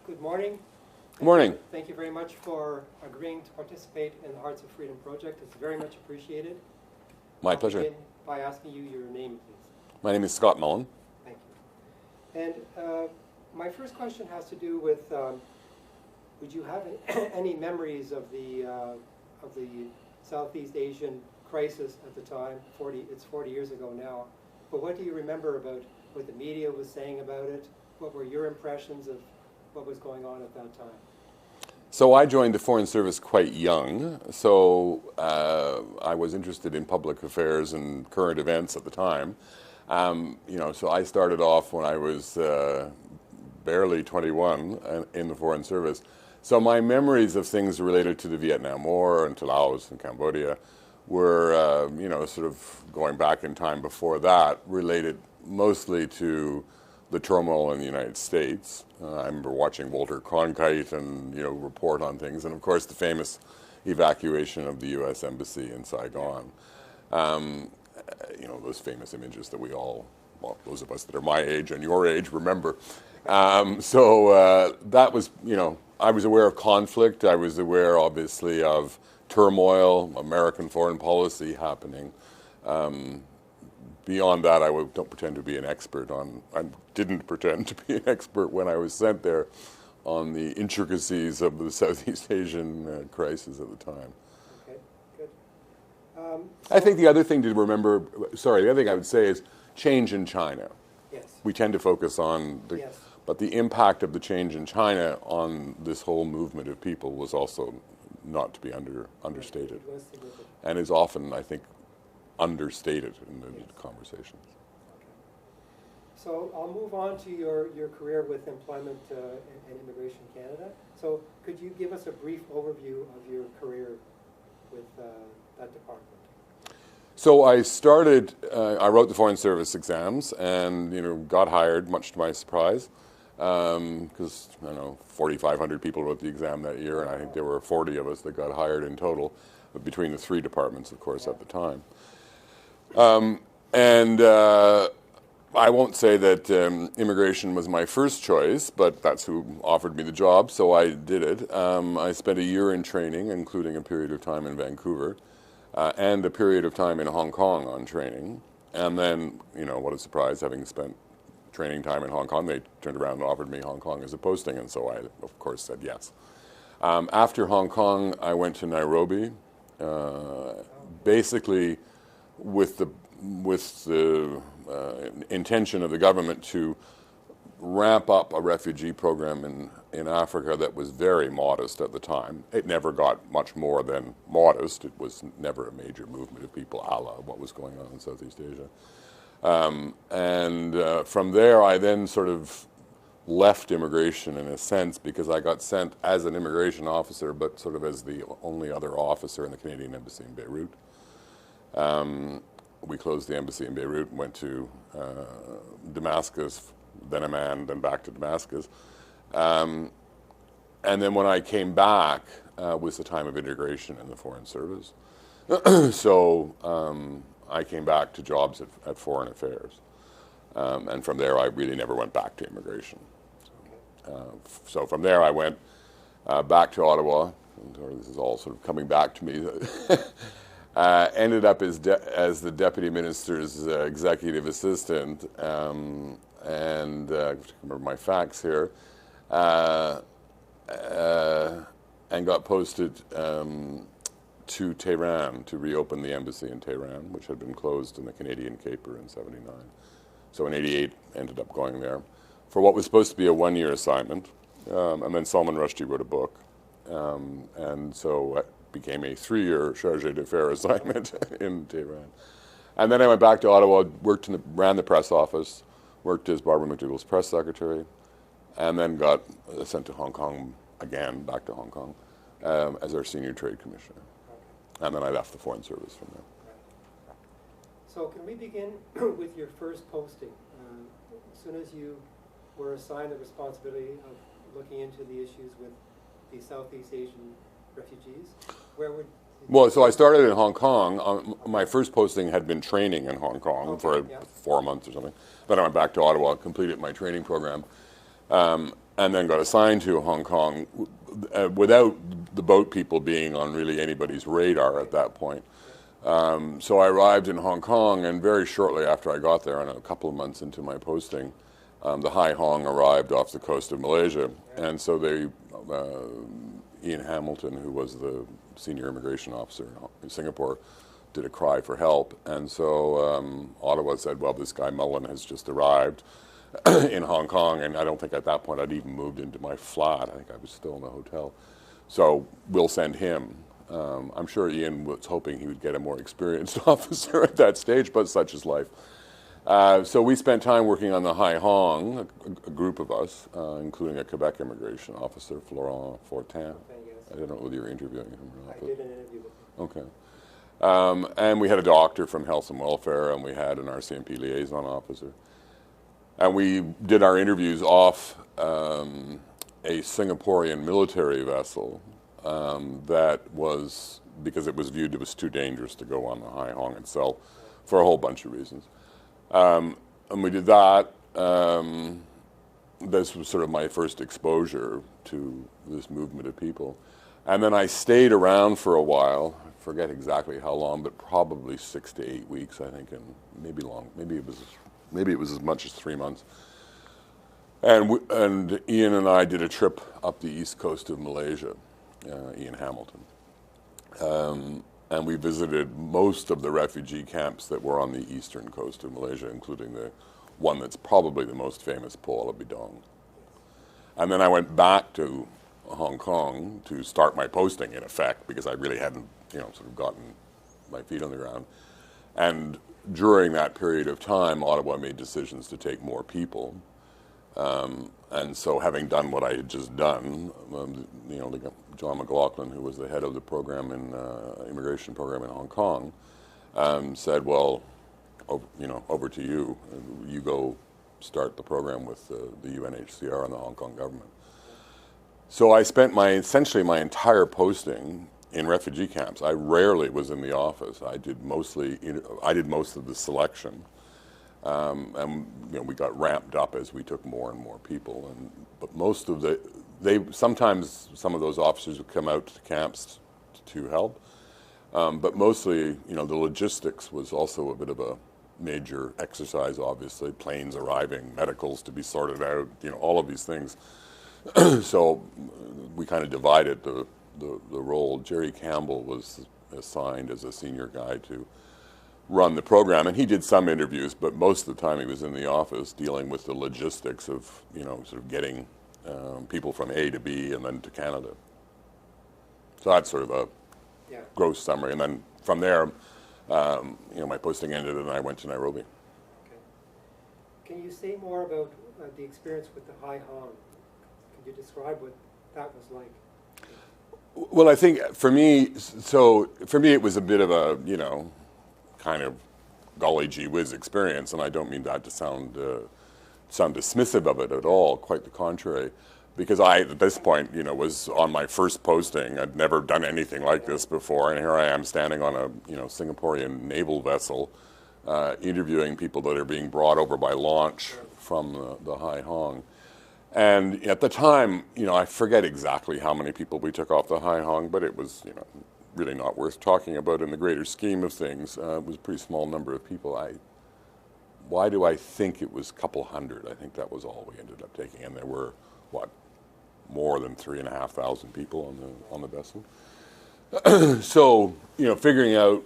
Good morning. Good morning. Thank you very much for agreeing to participate in the Hearts of Freedom project. It's very much appreciated. My I'll pleasure. begin by asking you your name, please. My name is Scott Mullin. Thank you. And my first question has to do with, would you have any memories of the Southeast Asian crisis at the time? It's 40 years ago now. But what do you remember about what the media was saying about it? What were your impressions of what was going on at that time? So I joined the Foreign Service quite young, so I was interested in public affairs and current events at the time. So I started off when I was barely 21 in the Foreign Service. So my memories of things related to the Vietnam War and to Laos and Cambodia were, sort of going back in time before that, related mostly to the turmoil in the United States. I remember watching Walter Cronkite and report on things, and of course the famous evacuation of the U.S. Embassy in Saigon. Those famous images that we all, well, those of us that are my age and your age remember. That was, I was aware of conflict. I was aware, obviously, of turmoil, American foreign policy happening. Beyond that, I don't pretend to be an expert on, I didn't pretend to be an expert when I was sent there on the intricacies of the Southeast Asian crisis at the time. Okay, good. I think the other thing to remember, the other thing I would say is change in China. Yes. We tend to focus on, but the impact of the change in China on this whole movement of people was also not to be understated. It was significant. And is often, I think, understated in the conversations. Okay. So I'll move on to your career with Employment and Immigration Canada. So could you give us a brief overview of your career with that department? So I started, I wrote the Foreign Service exams and, got hired, much to my surprise, because, 4,500 people wrote the exam that year, and I think there were 40 of us that got hired in total, between the three departments, of course, at the time. I won't say that immigration was my first choice, but that's who offered me the job, so I did it. I spent a year in training, including a period of time in Vancouver, and a period of time in Hong Kong on training. And then, what a surprise, having spent training time in Hong Kong, they turned around and offered me Hong Kong as a posting, and so I, of course, said yes. After Hong Kong, I went to Nairobi, basically with the intention of the government to ramp up a refugee program in Africa that was very modest at the time. It never got much more than modest. It was never a major movement of people, a la what was going on in Southeast Asia. From there, I then sort of left immigration in a sense because I got sent as an immigration officer, but sort of as the only other officer in the Canadian Embassy in Beirut. We closed the embassy in Beirut and went to Damascus, then Amman, then back to Damascus. And then when I came back was the time of integration in the Foreign Service. So I came back to jobs at Foreign Affairs. And from there I really never went back to immigration. So from there I went back to Ottawa. This is all sort of coming back to me. Ended up as the Deputy Minister's executive assistant, and I remember my facts here, and got posted to Tehran to reopen the embassy in Tehran, which had been closed in the Canadian Caper in '79. So in '88, ended up going there for what was supposed to be a one-year assignment, and then Salman Rushdie wrote a book, and so became a 3-year chargé d'affaires assignment in Tehran. And then I went back to Ottawa, ran the press office, worked as Barbara McDougall's press secretary, and then got sent to Hong Kong again, back to Hong Kong, as our senior trade commissioner. And then I left the Foreign Service from there. So can we begin with your first posting? As soon as you were assigned the responsibility of looking into the issues with the Southeast Asian refugees, where would... Well, so I started in Hong Kong. My first posting had been training in Hong Kong for 4 months or something. Then I went back to Ottawa, completed my training program. and then got assigned to Hong Kong without the boat people being on really anybody's radar at that point. So I arrived in Hong Kong, and very shortly after I got there, and a couple of months into my posting, the Hai Hong arrived off the coast of Malaysia, and so Ian Hamilton, who was the senior immigration officer in Singapore, did a cry for help, and so Ottawa said, well, this guy Mullin has just arrived in Hong Kong, and I don't think at that point I'd even moved into my flat. I think I was still in the hotel. So we'll send him. I'm sure Ian was hoping he would get a more experienced officer at that stage, but such is life. So we spent time working on the Hai Hong, a group of us, including a Quebec immigration officer, Florent Fortin. I don't know whether you're interviewing him or not. I did an interview with him. Okay. And we had a doctor from Health and Welfare, and we had an RCMP liaison officer. And we did our interviews off a Singaporean military vessel that was, because it was viewed it was too dangerous to go on the Hai Hong itself for a whole bunch of reasons. And we did that. This was sort of my first exposure to this movement of people. And then I stayed around for a while. I forget exactly how long, but probably 6 to 8 weeks, I think, and maybe long. Maybe it was as much as 3 months. And Ian and I did a trip up the east coast of Malaysia, Ian Hamilton. And we visited most of the refugee camps that were on the eastern coast of Malaysia, including the one that's probably the most famous, Puala Bidong. And then I went back to Hong Kong to start my posting, in effect, because I really hadn't, sort of gotten my feet on the ground. And during that period of time, Ottawa made decisions to take more people. And so having done what I had just done, John McLaughlin, who was the head of the program immigration program in Hong Kong, said, well, over to you. You go start the program with the UNHCR and the Hong Kong government. So I spent essentially my entire posting in refugee camps. I rarely was in the office. I did most of the selection. And we got ramped up as we took more and more people. But most of sometimes some of those officers would come out to camps to help. But mostly, the logistics was also a bit of a major exercise, obviously. Planes arriving, medicals to be sorted out, all of these things. So we kind of divided the role. Jerry Campbell was assigned as a senior guy to run the program, and he did some interviews, but most of the time he was in the office dealing with the logistics of, sort of getting people from A to B and then to Canada. So that's sort of a gross summary, and then from there, my posting ended and I went to Nairobi. Okay. Can you say more about the experience with the Hai Hong? Can you describe what that was like? Well, I think for me it was a bit of a, kind of golly gee whiz experience, and I don't mean that to sound dismissive of it at all, quite the contrary, because I, at this point, was on my first posting. I'd never done anything like this before, and here I am standing on a, Singaporean naval vessel, interviewing people that are being brought over by launch from the Hai Hong. And at the time, I forget exactly how many people we took off the Hai Hong, but it was, really not worth talking about in the greater scheme of things. It was a pretty small number of people. Why do I think it was a couple hundred? I think that was all we ended up taking, and there were, more than 3,500 people on the vessel. So, figuring out,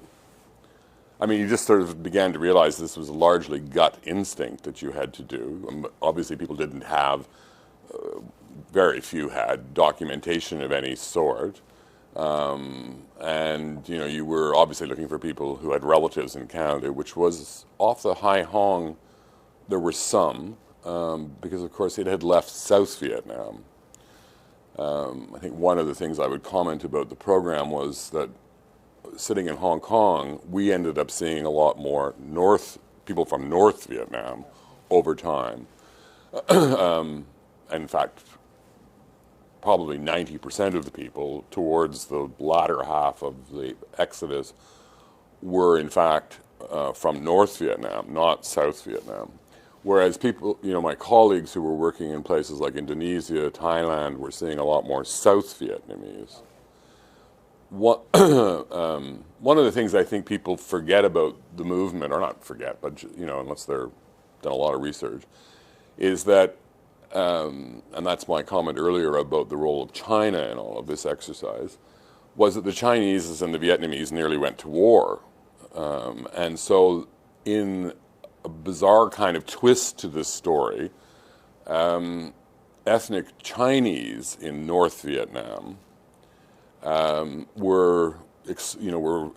you just sort of began to realize this was largely gut instinct that you had to do. Obviously, people didn't have, very few had documentation of any sort. And you were obviously looking for people who had relatives in Canada, which was off the Hai Hong. There were some, because of course it had left South Vietnam. I think one of the things I would comment about the program was that sitting in Hong Kong, we ended up seeing a lot more people from North Vietnam over time. In fact, probably 90% of the people towards the latter half of the exodus were in fact from North Vietnam, not South Vietnam, Whereas people, my colleagues who were working in places like Indonesia, Thailand, were seeing a lot more South Vietnamese. One of the things I think people forget about the movement, or not forget, but unless they're done a lot of research, is that, and that's my comment earlier about the role of China in all of this exercise, was that the Chinese and the Vietnamese nearly went to war. And so in a bizarre kind of twist to this story, ethnic Chinese in North Vietnam were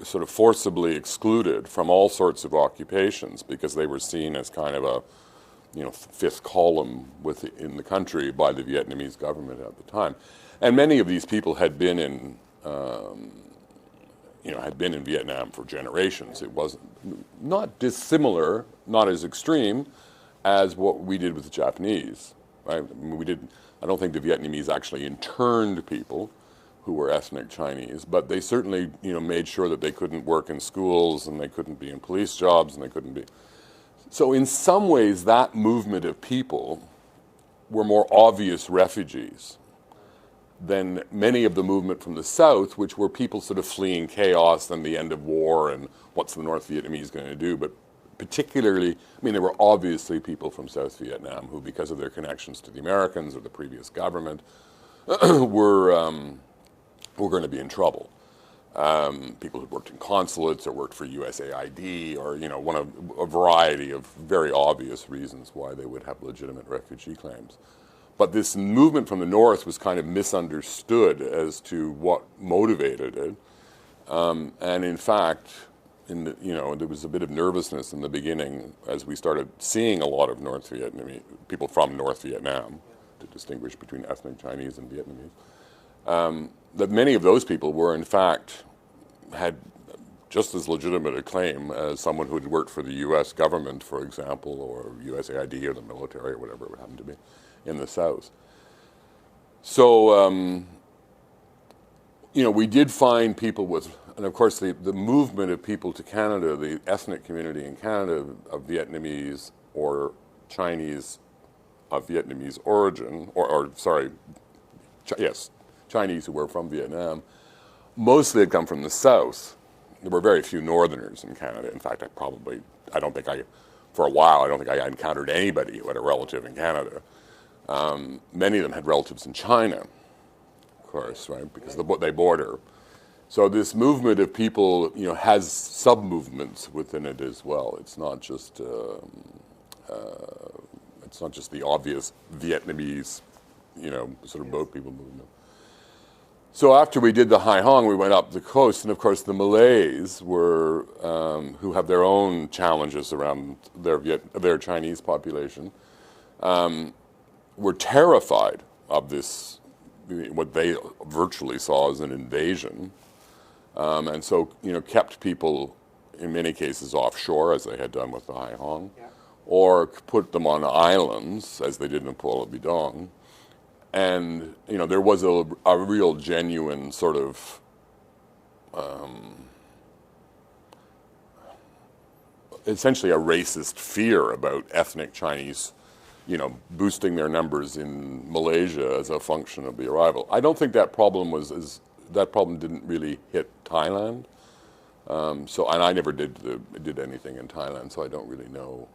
sort of forcibly excluded from all sorts of occupations because they were seen as kind of a fifth column in the country by the Vietnamese government at the time. And many of these people had been in Vietnam for generations. It wasn't not dissimilar, not as extreme as what we did with the Japanese. Right? I mean, I don't think the Vietnamese actually interned people who were ethnic Chinese, but they certainly made sure that they couldn't work in schools and they couldn't be in police jobs and they couldn't be. So in some ways, that movement of people were more obvious refugees than many of the movement from the south, which were people sort of fleeing chaos and the end of war and what's the North Vietnamese going to do. But particularly, there were obviously people from South Vietnam who, because of their connections to the Americans or the previous government, were going to be in trouble. People who worked in consulates or worked for USAID or one of a variety of very obvious reasons why they would have legitimate refugee claims. But this movement from the north was kind of misunderstood as to what motivated it. And in fact, there was a bit of nervousness in the beginning as we started seeing a lot of North Vietnamese people from North Vietnam, to distinguish between ethnic Chinese and Vietnamese. That many of those people were, in fact, had just as legitimate a claim as someone who had worked for the U.S. government, for example, or USAID or the military or whatever it happened to be in the South. So, we did find people with, and of course the movement of people to Canada, the ethnic community in Canada of Vietnamese or Chinese of Vietnamese origin, Chinese who were from Vietnam, mostly had come from the South. There were very few Northerners in Canada. In fact, for a while, I don't think I encountered anybody who had a relative in Canada. Many of them had relatives in China, of course, right, because they border. So this movement of people, has sub-movements within it as well. It's not just the obvious Vietnamese, sort of boat people movement. So after we did the Hai Hong, we went up the coast, and of course the Malays were, who have their own challenges around their Chinese population, were terrified of this, what they virtually saw as an invasion, and so kept people in many cases offshore, as they had done with the Hai Hong, or put them on islands, as they did in Puala Bidong. And there was a real genuine sort of essentially a racist fear about ethnic Chinese, boosting their numbers in Malaysia as a function of the arrival. I don't think that problem didn't really hit Thailand. And I never did anything in Thailand, so I don't really know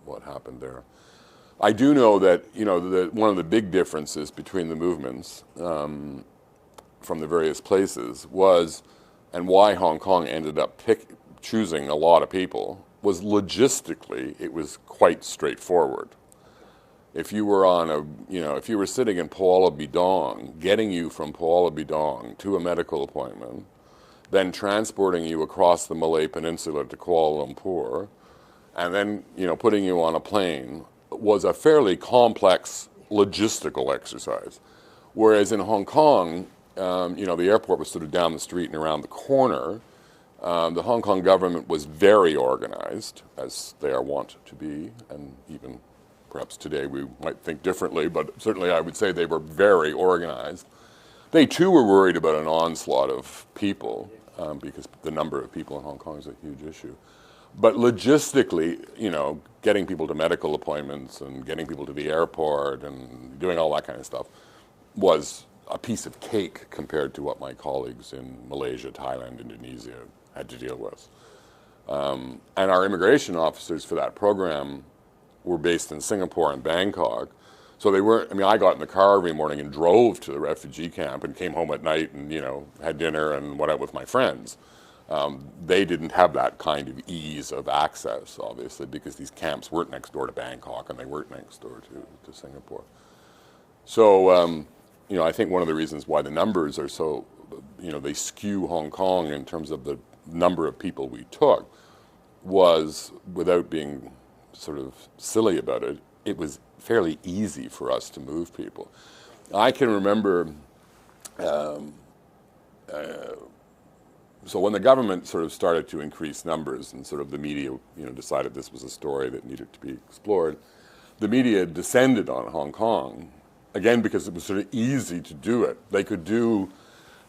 what happened there. I do know that one of the big differences between the movements from the various places was, and why Hong Kong ended up choosing a lot of people, was logistically it was quite straightforward. If you were if you were sitting in Puala Bidong, getting you from Puala Bidong to a medical appointment, then transporting you across the Malay Peninsula to Kuala Lumpur, and then putting you on a plane, was a fairly complex logistical exercise. Whereas in Hong Kong, the airport was sort of down the street and around the corner. The Hong Kong government was very organized, as they are wont to be, and even perhaps today we might think differently, but certainly I would say they were very organized. They too were worried about an onslaught of people, because the number of people in Hong Kong is a huge issue. But logistically, getting people to medical appointments and getting people to the airport and doing all that kind of stuff was a piece of cake compared to what my colleagues in Malaysia, Thailand, Indonesia had to deal with. And our immigration officers for that program were based in Singapore and Bangkok. So they weren't, I got in the car every morning and drove to the refugee camp and came home at night and, had dinner and went out with my friends. They didn't have that kind of ease of access, obviously, because these camps weren't next door to Bangkok and they weren't next door to Singapore. So, I think one of the reasons why the numbers are so, they skew Hong Kong in terms of the number of people we took was, without being sort of silly about it, it was fairly easy for us to move people. I can remember, so when the government sort of started to increase numbers and sort of the media, decided this was a story that needed to be explored, the media descended on Hong Kong, again, because it was sort of easy to do it. They could do,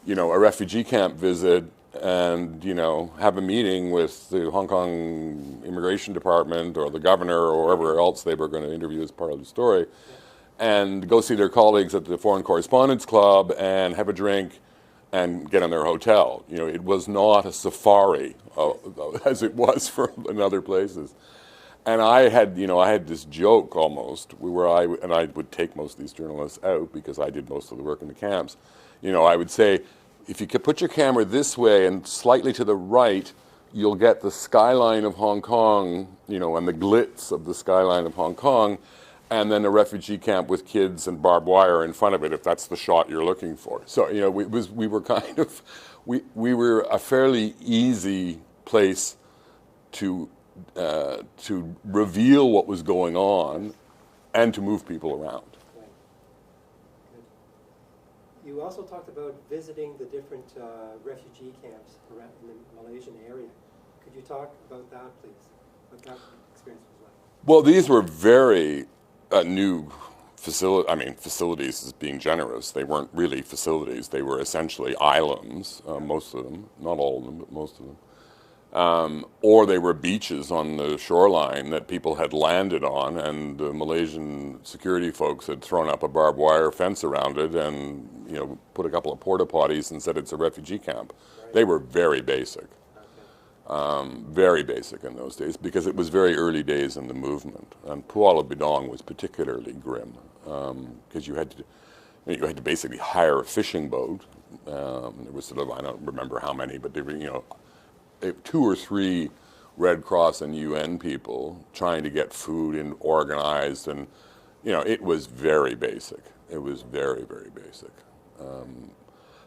a refugee camp visit and, have a meeting with the Hong Kong Immigration Department or the governor or whoever else they were going to interview as part of the story, and go see their colleagues at the Foreign Correspondents Club and have a drink and get in their hotel. It was not a safari as it was in other places. And I had this joke almost where I would take most of these journalists out because I did most of the work in the camps. I would say, if you could put your camera this way and slightly to the right, you'll get the skyline of Hong Kong, and the glitz of the skyline of Hong Kong, and then a refugee camp with kids and barbed wire in front of it, if that's the shot you're looking for. So, we were kind of, we were a fairly easy place to reveal what was going on and to move people around. Right. Good. You also talked about visiting the different refugee camps around in the Malaysian area. Could you talk about that, please? What that experience was like? Well, these were very new facilities is being generous. They weren't really facilities. They were essentially islands, most of them, not all of them, but most of them. Or they were beaches on the shoreline that people had landed on, and the Malaysian security folks had thrown up a barbed wire fence around it and, put a couple of porta potties and said it's a refugee camp. Right. They were very basic. Okay. Very basic in those days because it was very early days in the movement. And Puala Bidong was particularly grim because you had to basically hire a fishing boat. There was sort of, I don't remember how many, but they were, 2 or 3 Red Cross and UN people trying to get food and organized, and it was very basic. It was very, very basic.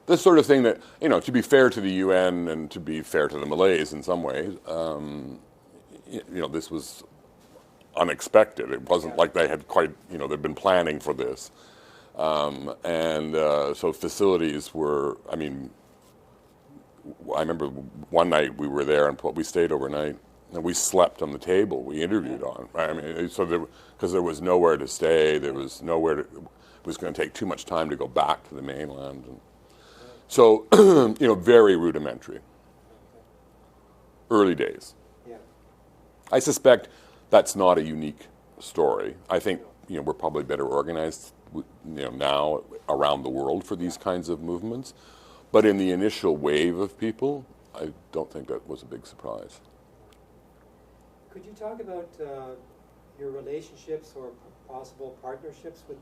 This sort of thing that, to be fair to the UN and to be fair to the Malays in some ways, this was unexpected. It wasn't like they had quite, they'd been planning for this. So facilities were, I remember one night we were there and we stayed overnight and we slept on the table we interviewed on. Right? Because there was nowhere to stay, there was nowhere to, it was going to take too much time to go back to the mainland. And so, very rudimentary. Early days. Yeah. I suspect that's not a unique story. I think, we're probably better organized, now around the world for these kinds of movements. But in the initial wave of people, I don't think that was a big surprise. Could you talk about your relationships or possible partnerships with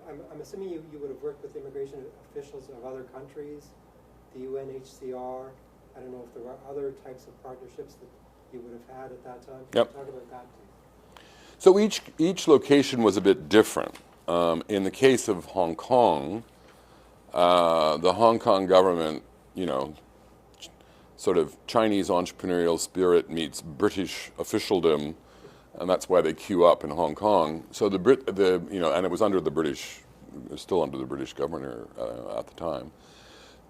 I'm assuming you would have worked with immigration officials of other countries, the UNHCR. I don't know if there were other types of partnerships that you would have had at that time. Could Yep. you talk about that, please? So each location was a bit different. In the case of Hong Kong, the Hong Kong government, sort of Chinese entrepreneurial spirit meets British officialdom, and that's why they queue up in Hong Kong. So and it was under the British, still under the British governor at the time.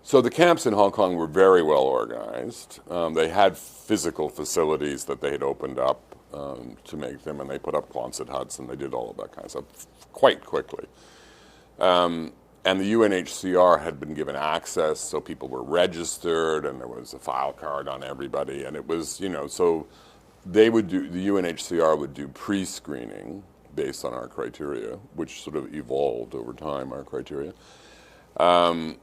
So the camps in Hong Kong were very well organized. They had physical facilities that they had opened up to make them, and they put up Quonset huts, and they did all of that kind of stuff quite quickly. And the UNHCR had been given access, so people were registered, and there was a file card on everybody, and it was, so they would do, the UNHCR would do pre-screening based on our criteria, which sort of evolved over time, our criteria. And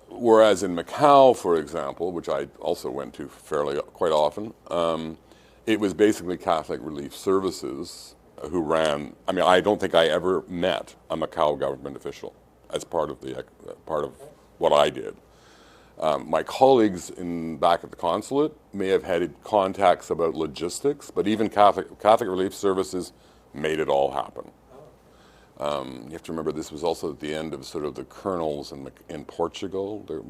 whereas in Macau, for example, which I also went to quite often, it was basically Catholic Relief Services who ran. I mean, I don't think I ever met a Macau government official as part of what I did. My colleagues back at the consulate may have had contacts about logistics, but even Catholic Relief Services made it all happen. You have to remember this was also at the end of sort of the colonels in Portugal. There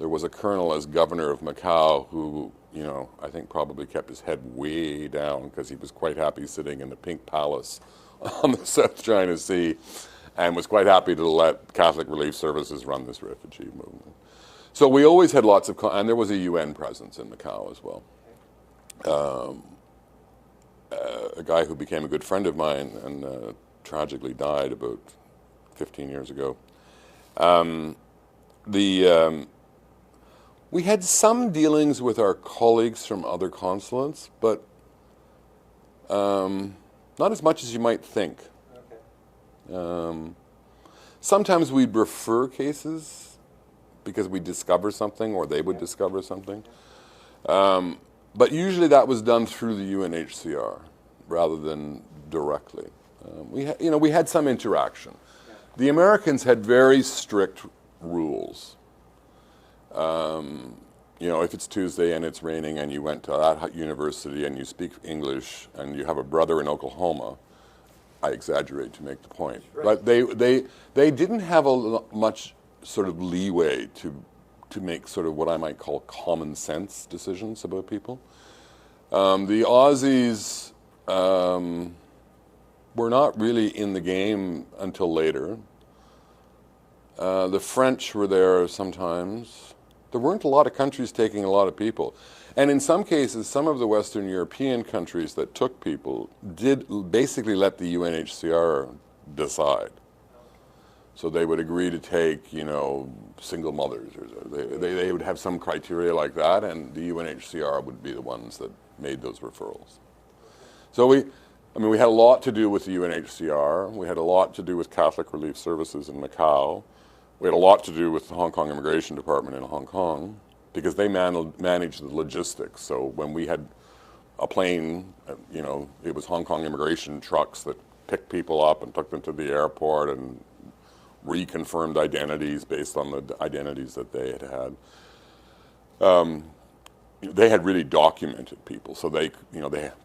was a colonel as governor of Macau who, you know, I think probably kept his head way down because he was quite happy sitting in the Pink Palace on the South China Sea, and was quite happy to let Catholic Relief Services run this refugee movement. So we always had lots of, and there was a UN presence in Macau as well. A guy who became a good friend of mine and tragically died about 15 years ago. We had some dealings with our colleagues from other consulates, but not as much as you might think. Okay. Sometimes we'd refer cases because we discover something or they would discover something. But usually that was done through the UNHCR rather than directly. We had some interaction. The Americans had very strict rules. If it's Tuesday and it's raining and you went to that university and you speak English and you have a brother in Oklahoma, I exaggerate to make the point. Right. But they didn't have much sort of leeway to make sort of what I might call common sense decisions about people. The Aussies were not really in the game until later. The French were there sometimes. There weren't a lot of countries taking a lot of people. And in some cases, some of the Western European countries that took people did basically let the UNHCR decide. So they would agree to take, single mothers, or they would have some criteria like that, and the UNHCR would be the ones that made those referrals. So we had a lot to do with the UNHCR. We had a lot to do with Catholic Relief Services in Macau. We had a lot to do with the Hong Kong Immigration Department in Hong Kong because they managed the logistics. So when we had a plane, it was Hong Kong immigration trucks that picked people up and took them to the airport and reconfirmed identities based on the identities that they had. They had really documented people, so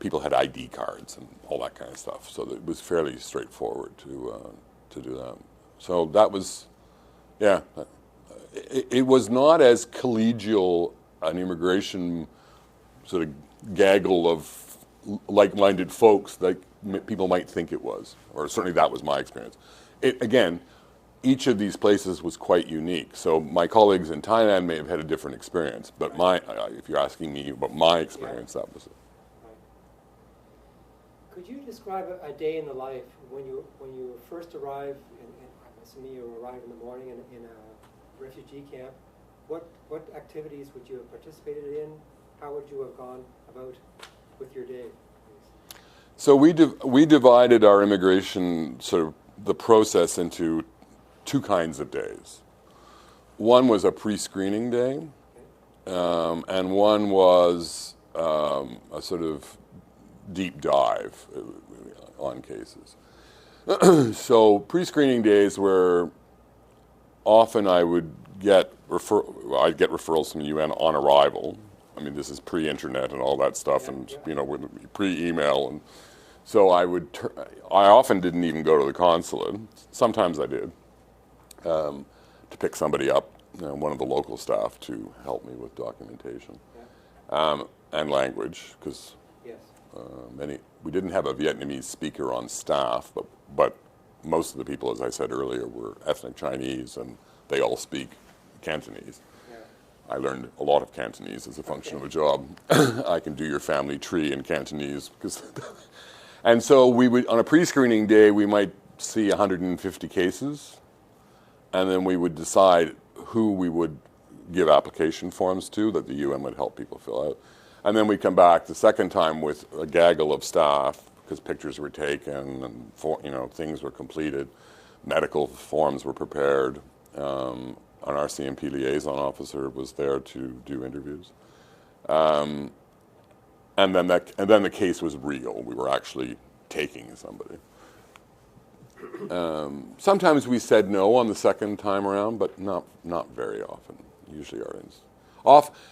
people had ID cards and all that kind of stuff. So it was fairly straightforward to do that. So that was, it was not as collegial an immigration sort of gaggle of like-minded folks that people might think it was, or certainly that was my experience. Again, each of these places was quite unique. So my colleagues in Thailand may have had a different experience, but if you're asking me about my experience, that was it. Could you describe a day in the life when you first arrive, and I'm assuming you arrive in the morning in a refugee camp? What activities would you have participated in? How would you have gone about with your day? So we divided our immigration sort of the process into two kinds of days. One was a pre-screening day, and one was a sort of deep dive on cases. So pre-screening days were often I would get referrals from the UN on arrival. I mean, this is pre-internet and all that stuff, and pre-email, and so I often didn't even go to the consulate. Sometimes I did. To pick somebody up, one of the local staff to help me with documentation and language, because we didn't have a Vietnamese speaker on staff, but most of the people, as I said earlier, were ethnic Chinese, and they all speak Cantonese. I learned a lot of Cantonese as a function of a job. I can do your family tree in Cantonese, and so we would, on a pre-screening day, we might see 150 cases. And then we would decide who we would give application forms to that the UN would help people fill out. And then we come back the second time with a gaggle of staff because pictures were taken and things were completed, medical forms were prepared. An RCMP liaison officer was there to do interviews, and then the case was real. We were actually taking somebody. Sometimes we said no on the second time around, but not very often. Usually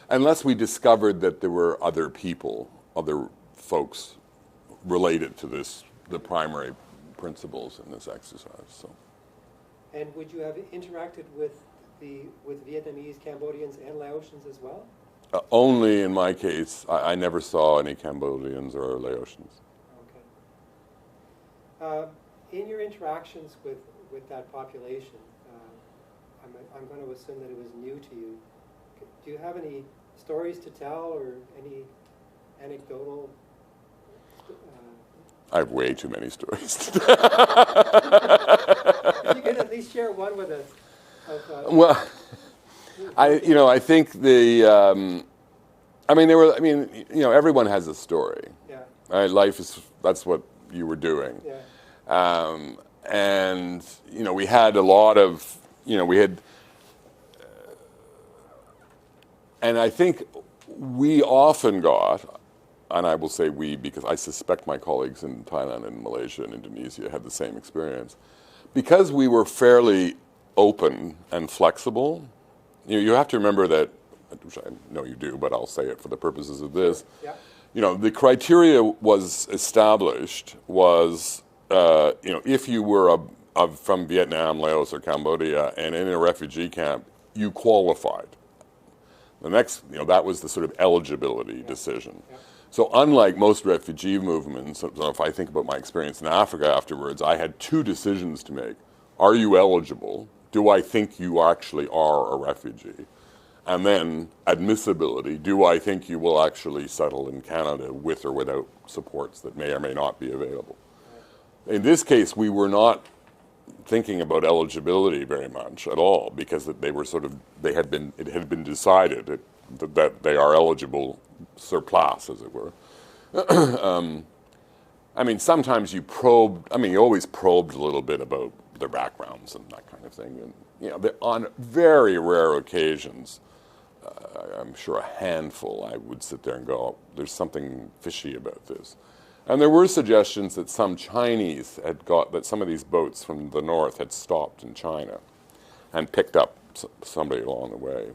unless we discovered that there were other people, other folks related to the primary principles in this exercise. So. And would you have interacted with Vietnamese, Cambodians, and Laotians as well? Only in my case, I never saw any Cambodians or Laotians. Okay. In your interactions with that population, I'm going to assume that it was new to you. Do you have any stories to tell or any anecdotal? I have way too many stories to tell. If you could at least share one with us. Well, I think everyone has a story. Yeah. Right? That's what you were doing. Yeah. And we had a lot of, and I think we often got, and I will say we because I suspect my colleagues in Thailand and Malaysia and Indonesia had the same experience, because we were fairly open and flexible. You have to remember that, which I know you do, but I'll say it for the purposes of this. Yeah. The criteria was established was, if you were from Vietnam, Laos, or Cambodia and in a refugee camp, you qualified. The next, that was the sort of eligibility decision. Yeah. So unlike most refugee movements, so if I think about my experience in Africa afterwards, I had two decisions to make. Are you eligible? Do I think you actually are a refugee? And then admissibility. Do I think you will actually settle in Canada with or without supports that may or may not be available? In this case, we were not thinking about eligibility very much at all because it had been decided that they are eligible sur place, as it were. Sometimes you always probed a little bit about their backgrounds and that kind of thing. And, on very rare occasions, I'm sure a handful, I would sit there and go, there's something fishy about this. And there were suggestions that some Chinese that some of these boats from the north had stopped in China and picked up somebody along the way.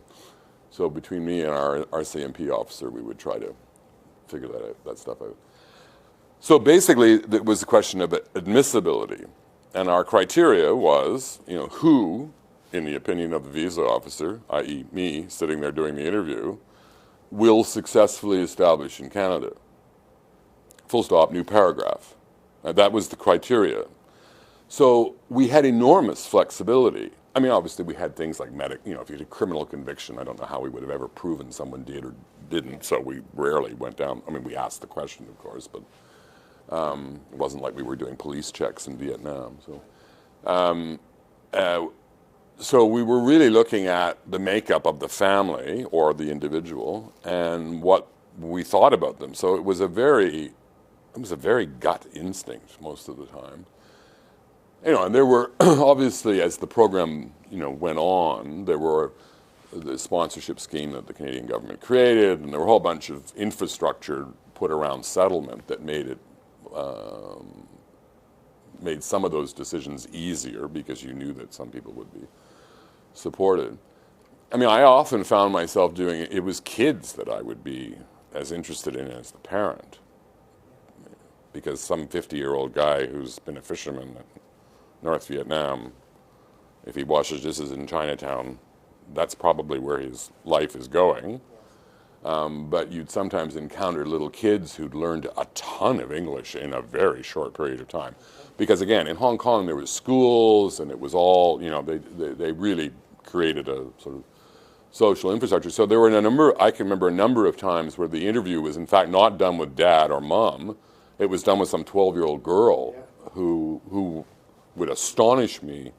So between me and our RCMP officer, we would try to figure that stuff out. So basically, it was a question of admissibility. And our criteria was, who, in the opinion of the visa officer, i.e. me, sitting there doing the interview, will successfully establish in Canada. Full stop, new paragraph. That was the criteria. So we had enormous flexibility. Obviously we had things like if you had a criminal conviction, I don't know how we would have ever proven someone did or didn't, so we rarely went down. We asked the question, of course, but it wasn't like we were doing police checks in Vietnam. So we were really looking at the makeup of the family or the individual and what we thought about them. So it was a very gut instinct most of the time. And there were, obviously, as the program, went on, there were the sponsorship scheme that the Canadian government created, and there were a whole bunch of infrastructure put around settlement that made some of those decisions easier because you knew that some people would be supported. I often found myself it was kids that I would be as interested in as the parent. Because some 50-year-old guy who's been a fisherman in North Vietnam, if he washes dishes in Chinatown, that's probably where his life is going. But you'd sometimes encounter little kids who'd learned a ton of English in a very short period of time. Because again, in Hong Kong there was schools and it was all, they really created a sort of social infrastructure. So there were I can remember a number of times where the interview was in fact not done with dad or mom. It was done with some 12-year-old girl who would astonish me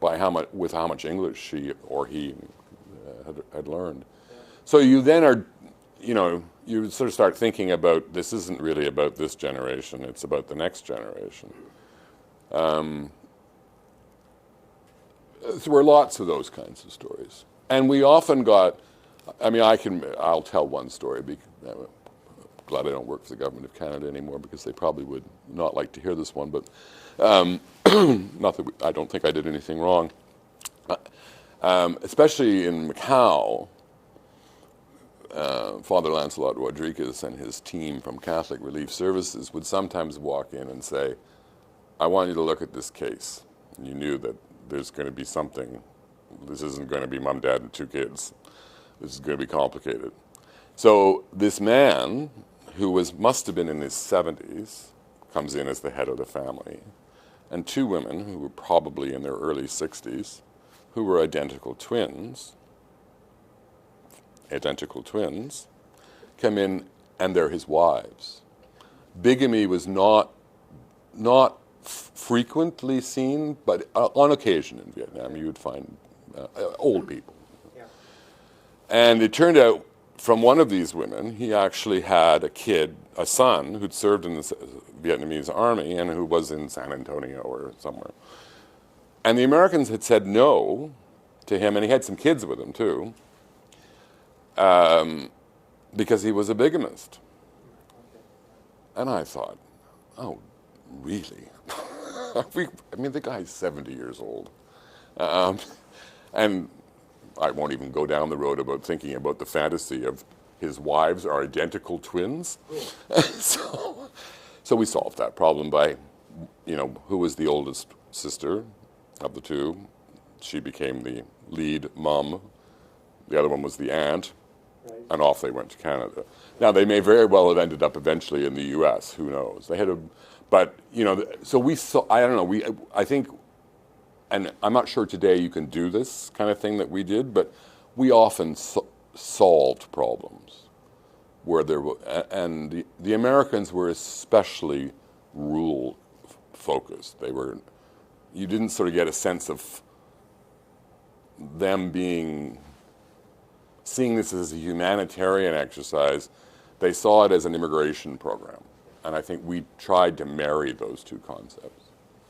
by how much English she or he had learned. So you then are, you sort of start thinking about, this isn't really about this generation, it's about the next generation. There were lots of those kinds of stories. And we often got, I mean, I'll tell one story. I'm glad I don't work for the government of Canada anymore, because they probably would not like to hear this one, but not that I don't think I did anything wrong. Especially in Macau, Father Lancelot Rodriguez and his team from Catholic Relief Services would sometimes walk in and say, I want you to look at this case. And you knew that there's going to be something. This isn't going to be mom, dad, and 2 kids. This is going to be complicated. So this man, who must have been in his 70s, comes in as the head of the family, and 2 women who were probably in their early 60s, who were identical twins, come in, and they're his wives. Bigamy was not frequently seen, but on occasion in Vietnam you would find old people. Yeah. And it turned out, from one of these women, he actually had a son who'd served in the Vietnamese army and who was in San Antonio or somewhere. And the Americans had said no to him, and he had some kids with him too, because he was a bigamist. And I thought, oh, really? I mean, the guy's 70 years old. And I won't even go down the road about thinking about the fantasy of his wives are identical twins. So we solved that problem by, who was the oldest sister of the 2? She became the lead mom. The other one was the aunt. Right. And off they went to Canada. Now, they may very well have ended up eventually in the U.S. Who knows? They had but, so we saw, I don't know, I think, and I'm not sure today you can do this kind of thing that we did, but we often solved problems where there were, and the Americans were especially rule focused. You didn't sort of get a sense of them seeing this as a humanitarian exercise. They saw it as an immigration program. And I think we tried to marry those 2 concepts.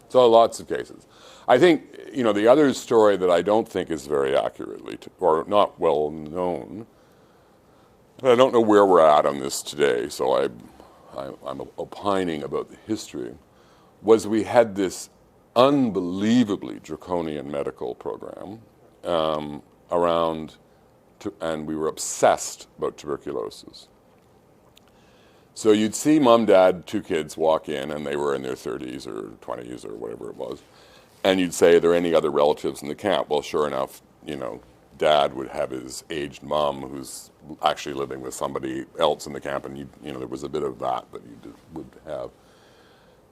So lots of cases. I think, the other story that I don't think is very accurately, or not well known, I don't know where we're at on this today, so I'm opining about the history, was we had this unbelievably draconian medical program and we were obsessed about tuberculosis. So you'd see mom, dad, 2 kids walk in, and they were in their 30s or 20s or whatever it was, and you'd say, are there any other relatives in the camp? Well, sure enough, dad would have his aged mom who's actually living with somebody else in the camp, and there was a bit of that you would have.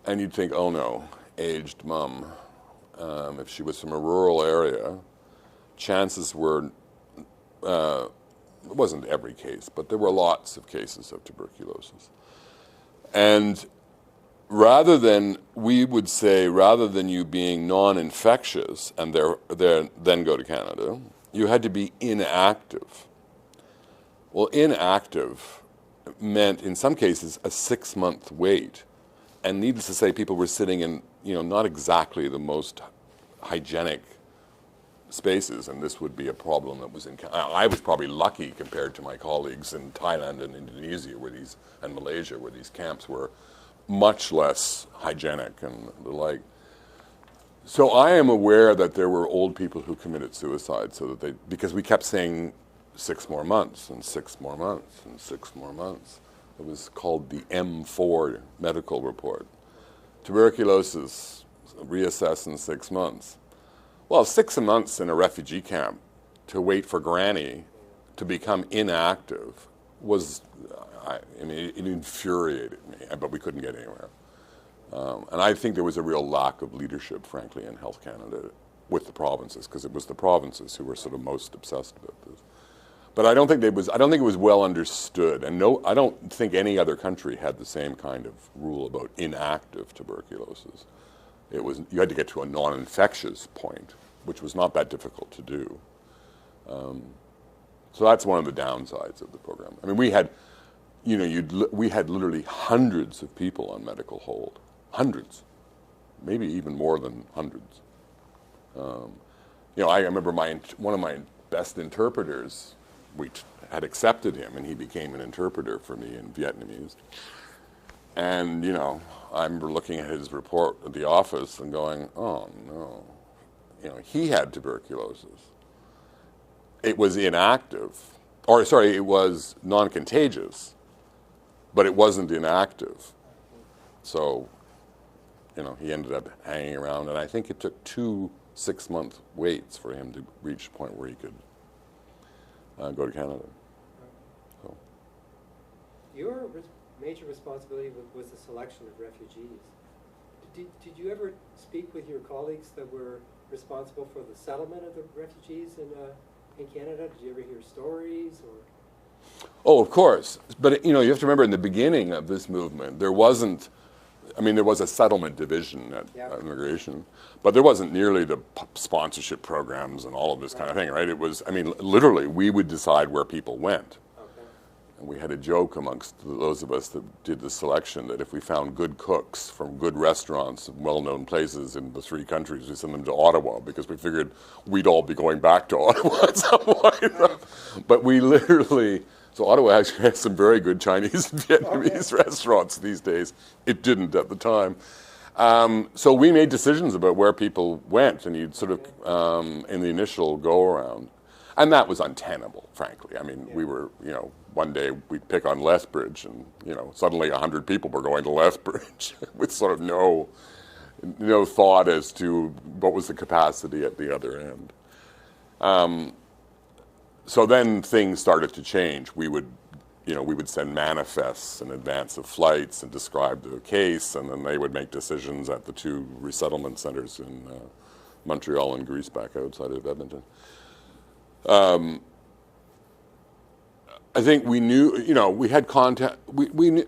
And you'd think, oh no, aged mom. If she was from a rural area, chances were, it wasn't every case, but there were lots of cases of tuberculosis. And we would say, rather than you being non-infectious and then go to Canada, you had to be inactive. Well, inactive meant, in some cases, a 6-month wait. And needless to say, people were sitting in, not exactly the most hygienic spaces, and this would be a problem that was I was probably lucky compared to my colleagues in Thailand and Indonesia and Malaysia, where these camps were much less hygienic and the like. So I am aware that there were old people who committed suicide because we kept saying 6 more months and 6 more months and 6 more months. It was called the M4 medical report. Tuberculosis, reassess in 6 months. Well, 6 months in a refugee camp to wait for Granny to become inactive was, it infuriated me, but we couldn't get anywhere. And I think there was a real lack of leadership, frankly, in Health Canada with the provinces, because it was the provinces who were sort of most obsessed about this. But I don't think it was well understood, and I don't think any other country had the same kind of rule about inactive tuberculosis. You had to get to a non-infectious point, which was not that difficult to do. So that's one of the downsides of the program. I mean, we had, you know, we had literally hundreds of people on medical hold, hundreds, maybe even more than hundreds. You know, I remember one of my best interpreters, we had accepted him, and he became an interpreter for me in Vietnamese. And, you know, I remember looking at his report at the office and going, oh, no. You know, he had tuberculosis. It was inactive. Or, sorry, it was non-contagious, but it wasn't inactive. So, you know, he ended up hanging around, and I think it took 2 6-month waits for him to reach a point where he could go to Canada. So. Your major responsibility was the selection of refugees. Did you ever speak with your colleagues that were responsible for the settlement of the refugees in Canada? Did you ever hear stories or? Oh, of course. But, you know, you have to remember in the beginning of this movement, there wasn't, I mean, there was a settlement division at immigration, but there wasn't nearly the sponsorship programs and all of this kind of thing, right? It was, I mean, literally, we would decide where people went. And we had a joke amongst those of us that did the selection that if we found good cooks from good restaurants and well-known places in the 3 countries, we sent them to Ottawa because we figured we'd all be going back to Ottawa at some point. But we literally, so Ottawa actually has some very good Chinese and Vietnamese restaurants these days. It didn't at the time. So we made decisions about where people went, and you'd sort of, in the initial go-around. And that was untenable, frankly. I mean, we were, you know, one day we'd pick on Lethbridge, and, you know, suddenly 100 people were going to Lethbridge with sort of no thought as to what was the capacity at the other end. So then things started to change. We would send manifests in advance of flights and describe the case, and then they would make decisions at the 2 resettlement centers in Montreal and Greece, back outside of Edmonton. I think we knew, you know, we had contact, we knew,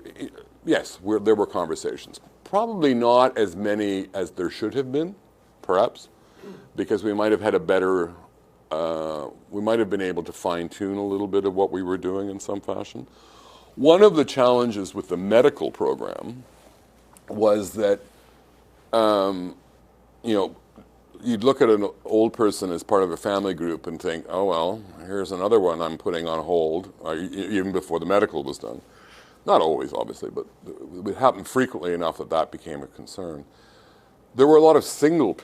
yes, there were conversations. Probably not as many as there should have been, perhaps, because we might have had a better, we might have been able to fine-tune a little bit of what we were doing in some fashion. One of the challenges with the medical program was that, you know, you'd look at an old person as part of a family group and think, oh, well, here's another one I'm putting on hold, even before the medical was done. Not always, obviously, but it would happen frequently enough that that became a concern. There were a lot of single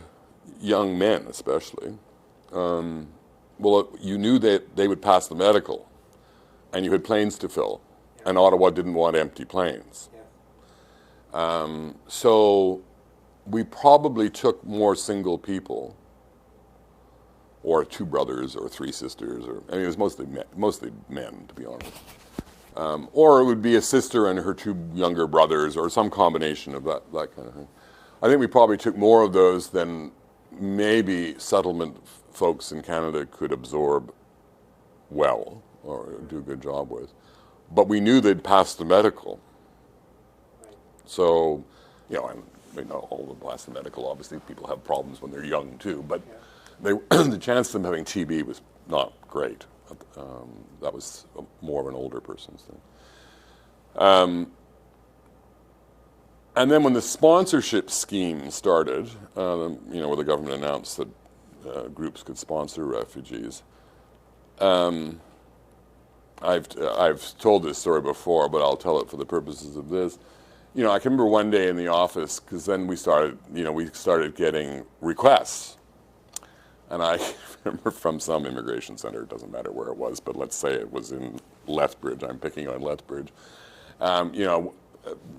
young men, especially. Well, you knew that they would pass the medical, and you had planes to fill, and Ottawa didn't want empty planes. So we probably took more single people, or 2 brothers, or 3 sisters, or I mean, it was mostly men, to be honest. Or it would be a sister and her 2 younger brothers, or some combination of that kind of thing. I think we probably took more of those than maybe settlement folks in Canada could absorb well, or do a good job with. But we knew they'd pass the medical. So, you know, not all of them pass the medical. Obviously, people have problems when they're young too, but the chance of them having TB was not great. That was more of an older person's thing. And then when the sponsorship scheme started, you know, where the government announced that groups could sponsor refugees, I've told this story before, but I'll tell it for the purposes of this. You know, I can remember one day in the office, because then we started getting requests. And I remember from some immigration center, it doesn't matter where it was, but let's say it was in Lethbridge, I'm picking on Lethbridge. You know,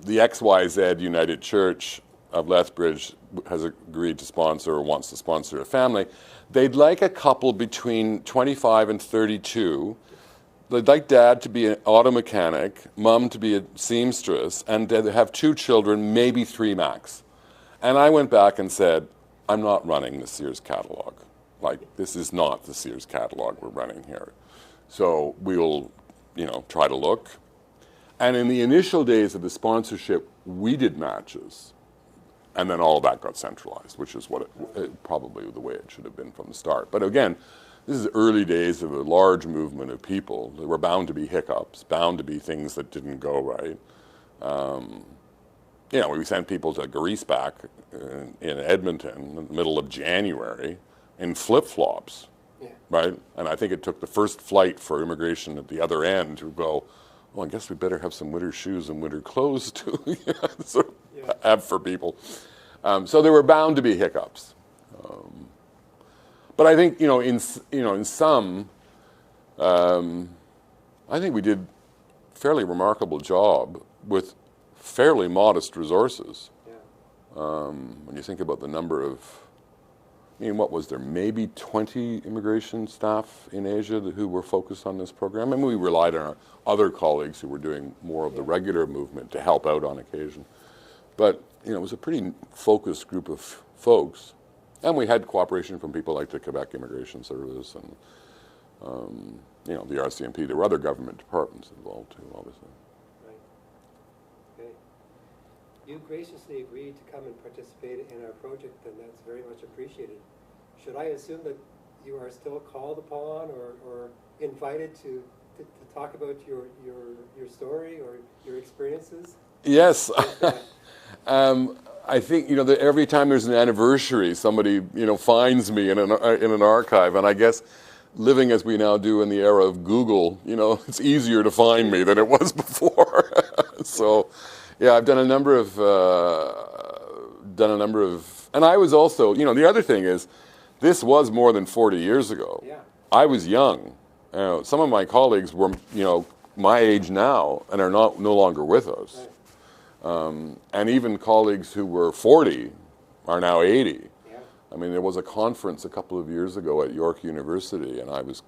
the XYZ United Church of Lethbridge has agreed to sponsor or wants to sponsor a family. They'd like a couple between 25 and 32. They'd like dad to be an auto mechanic, mom to be a seamstress, and they have 2 children, maybe 3 max. And I went back and said, I'm not running the Sears catalog. Like, this is not the Sears catalog we're running here. So we'll, you know, try to look. And in the initial days of the sponsorship, we did matches. And then all of that got centralized, which is what probably the way it should have been from the start. But again, this is early days of a large movement of people. There were bound to be hiccups, bound to be things that didn't go right. You know, we sent people to Greaseback in Edmonton in the middle of January in flip-flops, Yeah. right? And I think it took the first flight for immigration at the other end to go, well, I guess we better have some winter shoes and winter clothes to have for people. So there were bound to be hiccups. But I think, in sum, I think we did a fairly remarkable job with fairly modest resources. Yeah. When you think about the number of, what was there, maybe 20 immigration staff in Asia who were focused on this program? And we relied on our other colleagues who were doing more of the regular movement to help out on occasion. But, it was a pretty focused group of folks. And we had cooperation from people like the Quebec Immigration Service and, the RCMP. There were other government departments involved too, obviously. Right. Okay. You graciously agreed to come and participate in our project, and that's very much appreciated. Should I assume that you are still called upon or invited to talk about your story or your experiences? Yes. I think, that every time there's an anniversary, somebody, finds me in an archive. And I guess living as we now do in the era of Google, it's easier to find me than it was before. So, yeah, I've done a number of, and I was also, the other thing is, this was more than 40 years ago. Yeah. I was young. Some of my colleagues were, my age now and are no longer with us. Right. And even colleagues who were 40 are now 80. Yeah. I mean, there was a conference a couple of years ago at York University, and I was,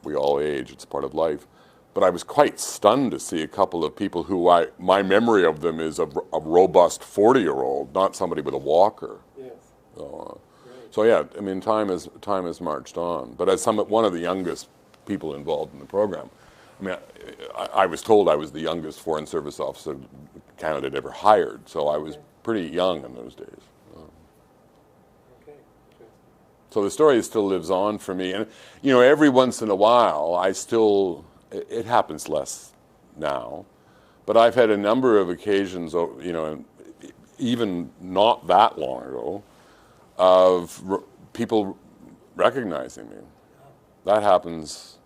we all age, it's part of life. But I was quite stunned to see a couple of people who my memory of them is a robust 40-year-old, not somebody with a walker. Yes. So yeah, I mean, time has marched on. But as one of the youngest people involved in the program, I mean, I was told I was the youngest Foreign Service officer Canada had ever hired, so I was pretty young in those days. Okay. So the story still lives on for me, and every once in a while, it happens less now, but I've had a number of occasions, even not that long ago, of people recognizing me. That happens.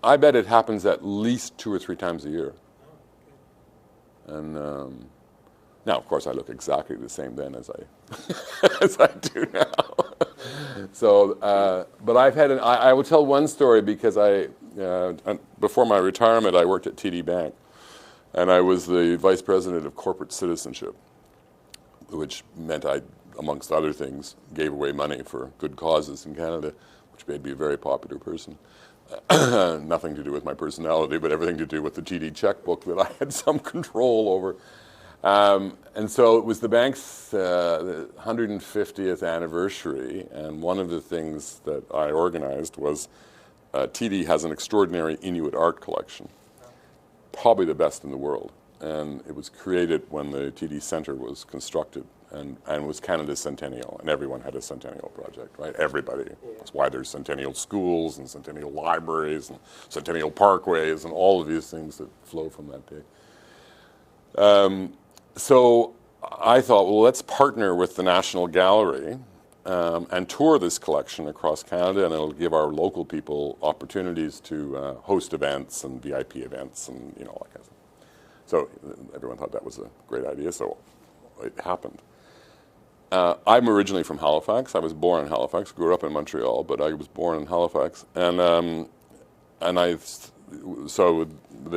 I bet it happens at least 2 or 3 times a year. And now, of course, I look exactly the same then as I do now. So, but I've had I will tell one story because before my retirement, I worked at TD Bank, and I was the vice president of corporate citizenship, which meant I, amongst other things, gave away money for good causes in Canada, which made me a very popular person. Nothing to do with my personality, but everything to do with the TD checkbook that I had some control over. And so it was the bank's 150th anniversary, and one of the things that I organized was TD has an extraordinary Inuit art collection, probably the best in the world. And it was created when the TD Centre was constructed and was Canada's centennial, and everyone had a centennial project, right? Everybody. Yeah. That's why there's centennial schools and centennial libraries and centennial parkways and all of these things that flow from that day. So I thought, well, let's partner with the National Gallery and tour this collection across Canada, and it'll give our local people opportunities to host events and VIP events and all that kind of stuff. So everyone thought that was a great idea, so it happened. I'm originally from Halifax. I was born in Halifax, grew up in Montreal, but I was born in Halifax. And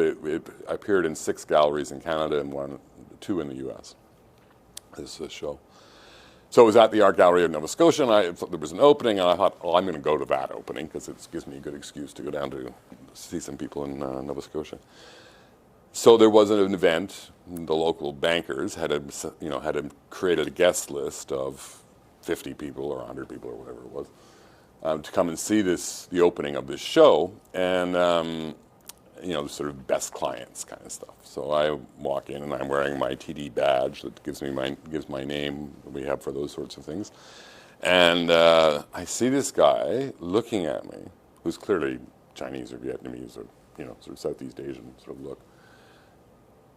it appeared in 6 galleries in Canada and 2 in the U.S., this show. So it was at the Art Gallery of Nova Scotia, and I thought there was an opening, and I thought, well, I'm going to go to that opening because it gives me a good excuse to go down to see some people in Nova Scotia. So there was an event. The local bankers had created a guest list of 50 people or 100 people or whatever it was to come and see the opening of this show, and sort of best clients kind of stuff. So I walk in and I'm wearing my TD badge that gives my name that we have for those sorts of things, And I see this guy looking at me, who's clearly Chinese or Vietnamese or, you know, sort of Southeast Asian sort of look.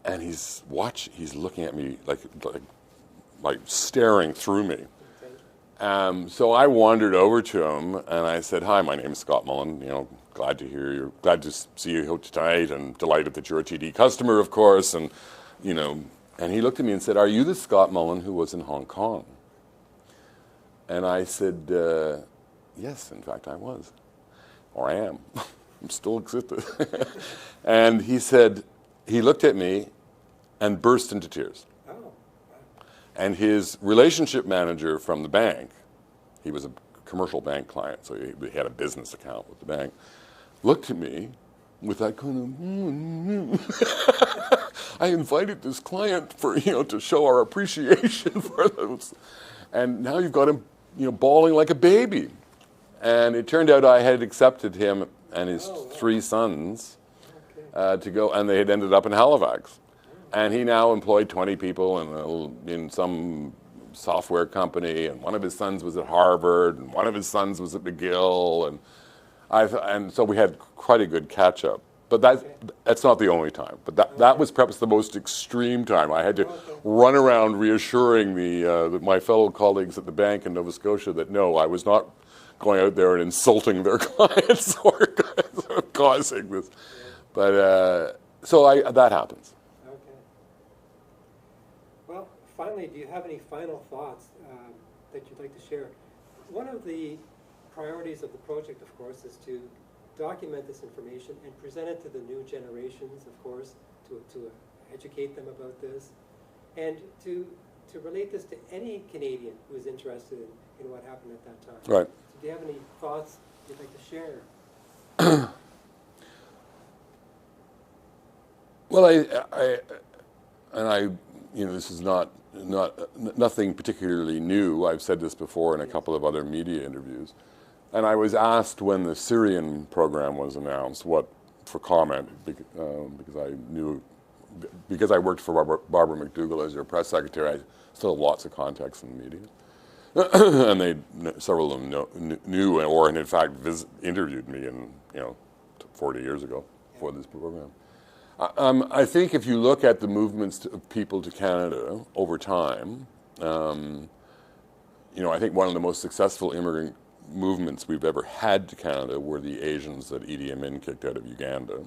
And he's looking at me like staring through me. So I wandered over to him and I said, "Hi, my name is Scott Mullin. You know, glad to see you tonight, and delighted that you're a TD customer, of course." And you know, and he looked at me and said, "Are you the Scott Mullin who was in Hong Kong?" And I said, "Yes, in fact, I was, or I am. I'm still existed." And he said, he looked at me and burst into tears. And his relationship manager from the bank, he was a commercial bank client, so he had a business account with the bank, looked at me with that kind of, I invited this client for, you know, to show our appreciation for those. And now you've got him, you know, bawling like a baby. And it turned out I had accepted him and his 3 sons to go, and they had ended up in Halifax. And he now employed 20 people in some software company, and one of his sons was at Harvard, and one of his sons was at McGill, and so we had quite a good catch-up. But that's not the only time. But that was perhaps the most extreme time. I had to run around reassuring my fellow colleagues at the bank in Nova Scotia that no, I was not going out there and insulting their clients or causing this. But so that happens. Finally, do you have any final thoughts that you'd like to share? One of the priorities of the project, of course, is to document this information and present it to the new generations, of course, to educate them about this, and to relate this to any Canadian who is interested in what happened at that time. Right. So do you have any thoughts you'd like to share? Well, you know, this is nothing particularly new. I've said this before in a couple of other media interviews. And I was asked when the Syrian program was announced for comment, because I worked for Barbara McDougall as your press secretary, I still have lots of contacts in the media. And several of them knew or in fact interviewed me 40 years ago for this program. I think if you look at the movements of people to Canada over time, you know, I think one of the most successful immigrant movements we've ever had to Canada were the Asians that Idi Amin kicked out of Uganda.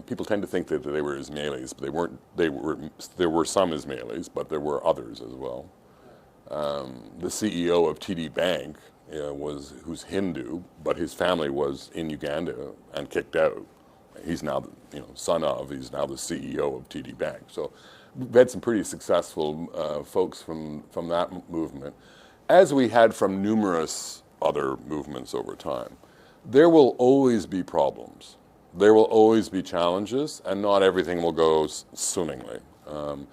People tend to think that they were Ismailis, but they weren't. There were some Ismailis, but there were others as well. The CEO of TD Bank who's Hindu, but his family was in Uganda and kicked out. He's now, he's now the CEO of TD Bank. So we've had some pretty successful folks from that movement, as we had from numerous other movements over time. There will always be problems. There will always be challenges, and not everything will go swimmingly. And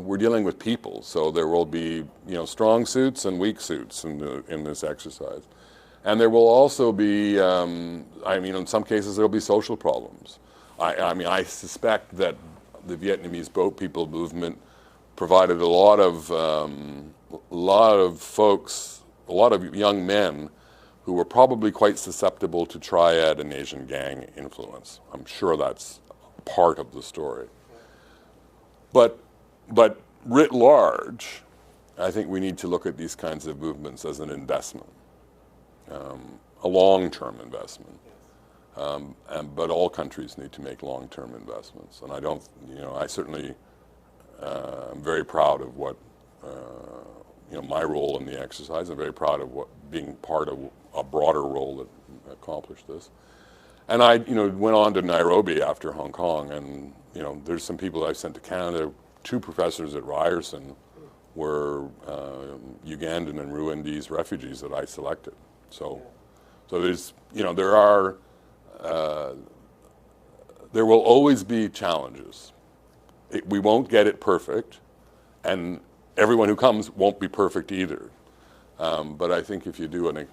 we're dealing with people, so there will be strong suits and weak suits in this exercise. And there will also be, in some cases, there will be social problems. I suspect that the Vietnamese boat people movement provided a lot of folks, a lot of young men who were probably quite susceptible to triad and Asian gang influence. I'm sure that's part of the story. But writ large, I think we need to look at these kinds of movements as an investment. A long-term investment, but all countries need to make long-term investments. And I certainly am very proud of what my role in the exercise. I'm very proud of being part of a broader role that accomplished this. And I went on to Nairobi after Hong Kong, and there's some people I sent to Canada. 2 professors at Ryerson were Ugandan and Rwandese refugees that I selected. So there's, there will always be challenges. We won't get it perfect, and everyone who comes won't be perfect either. But I think if you do a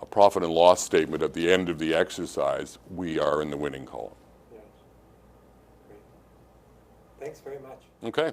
profit and loss statement at the end of the exercise, we are in the winning column. Yes. Great. Thanks very much. Okay.